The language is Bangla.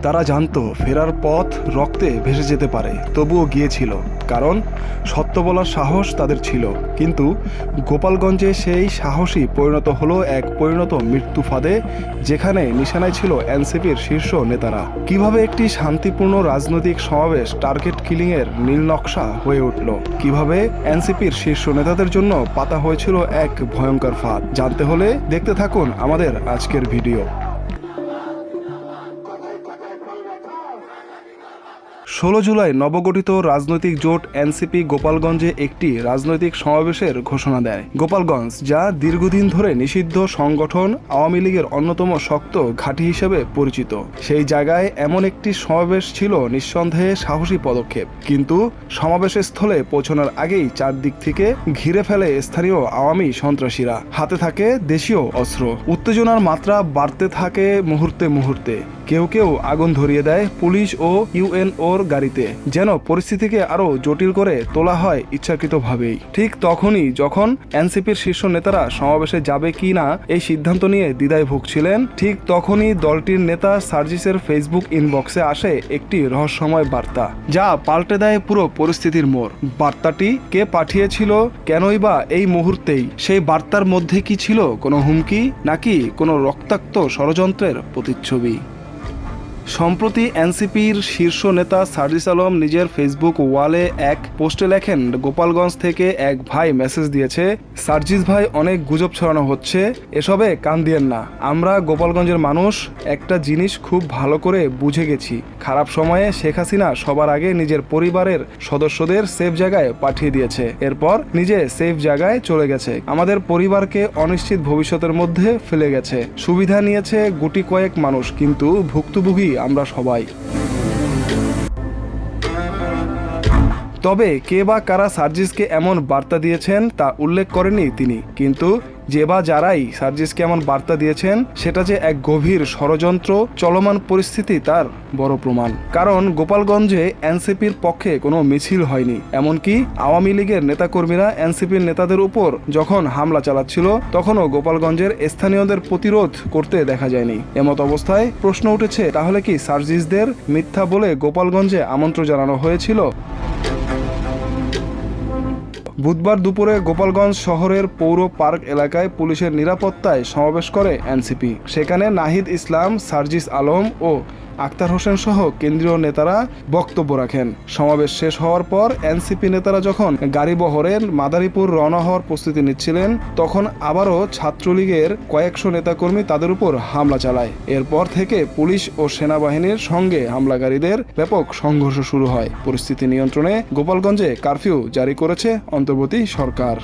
তারা জানতো ফেরার পথ রক্তে ভেসে যেতে পারে, তবুও গিয়েছিল, কারণ সত্য বলার সাহস তাদের ছিল। কিন্তু গোপালগঞ্জে সেই সাহসী পরিণত হলো এক পরিণত মৃত্যু ফাঁদে, যেখানে নিশানায় ছিল এনসিপির শীর্ষ নেতারা। কিভাবে একটি শান্তিপূর্ণ রাজনৈতিক সমাবেশ টার্গেট কিলিংয়ের নীল নকশা হয়ে উঠল, কিভাবে এনসিপির শীর্ষ নেতাদের জন্য পাতা হয়েছিল এক ভয়ঙ্কর ফাঁদ, জানতে হলে দেখতে থাকুন আমাদের আজকের ভিডিও। 16 জুলাই নবগঠিত রাজনৈতিক জোট এনসিপি গোপালগঞ্জে একটি রাজনৈতিক সমাবেশের ঘোষণা দেয়। গোপালগঞ্জ, যা দীর্ঘদিন ধরে নিষিদ্ধ সংগঠন আওয়ামী লীগের অন্যতম শক্ত ঘাঁটি হিসেবে পরিচিত, সেই জায়গায় এমন একটি সমাবেশ ছিল নিঃসন্দেহে সাহসী পদক্ষেপ। কিন্তু সমাবেশের স্থলে পৌঁছানোর আগেই চারদিক থেকে ঘিরে ফেলে স্থানীয় আওয়ামী সন্ত্রাসীরা, হাতে থাকে দেশীয় অস্ত্র। উত্তেজনার মাত্রা বাড়তে থাকে মুহূর্তে মুহূর্তে। কেউ কেউ আগুন ধরিয়ে দেয় পুলিশ ও ইউএনওর গাড়িতে, যেন পরিস্থিতিকে আরো জটিল করে তোলা হয় ইচ্ছাকৃতভাবেই। ঠিক তখনই যখন এনসিপির শীর্ষ নেতারা সমাবেশে যাবে কি না এই সিদ্ধান্ত নিয়ে দ্বিধায় ভুগছিলেন, ঠিক তখনই দলটির নেতা সার্জিসের ফেসবুক ইনবক্সে আসে একটি রহস্যময় বার্তা, যা পাল্টে দেয় পুরো পরিস্থিতির মোড়। বার্তাটি কে পাঠিয়েছিল, কেনই বা এই মুহূর্তেই? সেই বার্তার মধ্যে কি ছিল কোনো হুমকি, নাকি কোনো রক্তাক্ত ষড়যন্ত্রের প্রতিচ্ছবি? সম্প্রতি এনসিপির শীর্ষ নেতা সার্জিস আলম নিজের ফেসবুক ওয়ালে এক পোস্টে লেখেন, গোপালগঞ্জ থেকে এক ভাই মেসেজ দিয়েছে, সার্জিস ভাই, অনেক গুজব ছড়ানো হচ্ছে, এসবে কান দিয়েন না। আমরা গোপালগঞ্জের মানুষ একটা জিনিস খুব ভালো করে বুঝে গেছি, খারাপ সময়ে শেখ হাসিনা সবার আগে নিজের পরিবারের সদস্যদের সেফ জায়গায় পাঠিয়ে দিয়েছে, এরপর নিজে সেফ জায়গায় চলে গেছে, আমাদের পরিবারকে অনিশ্চিত ভবিষ্যতের মধ্যে ফেলে গেছে। সুবিধা নিয়েছে গুটি কয়েক মানুষ, কিন্তু ভুক্তভোগী আমরা সবাই। তবে কে বা কারা সার্জিসকে এমন বার্তা দিয়েছেন তা উল্লেখ করেনি তিনি, কিন্তু যে বা যারাই সার্জিসকে এমন বার্তা দিয়েছেন সেটা যে এক গভীর ষড়যন্ত্র চলমান পরিস্থিতি তার বড় প্রমাণ। কারণ গোপালগঞ্জে এনসিপির পক্ষে কোনো মিছিল হয়নি, এমনকি আওয়ামী লীগের নেতাকর্মীরা এনসিপির নেতাদের উপর যখন হামলা চালাচ্ছিল তখনও গোপালগঞ্জের স্থানীয়দের প্রতিরোধ করতে দেখা যায়নি। এমত অবস্থায় প্রশ্ন উঠেছে, তাহলে কি সার্জিসদের মিথ্যা বলে গোপালগঞ্জে আমন্ত্রণ জানানো হয়েছিল? বুধবার দুপুরে গোপালগঞ্জ শহরের পৌর পার্ক এলাকায় পুলিশের নিরাপত্তায় সমাবেশ করে এনসিপি। সেখানে নাহিদ ইসলাম, সার্জিস আলম ও আক্তার হোসেন সহ কেন্দ্রীয় নেতারা বক্তব্য রাখেন। সমাবেশ শেষ হওয়ার পর এনসিপি নেতারা যখন গাড়ি বহরে মাদারীপুর রওনা হওয়ার প্রস্তুতি নিচ্ছিলেন, তখন আবারও ছাত্রলীগের কয়েকশো নেতাকর্মী তাদের উপর হামলা চালায়। এরপর থেকে পুলিশ ও সেনাবাহিনীর সঙ্গে হামলাকারীদের ব্যাপক সংঘর্ষ শুরু হয়। পরিস্থিতি নিয়ন্ত্রণে গোপালগঞ্জে কারফিউ জারি করেছে অন্তর্বর্তী সরকার।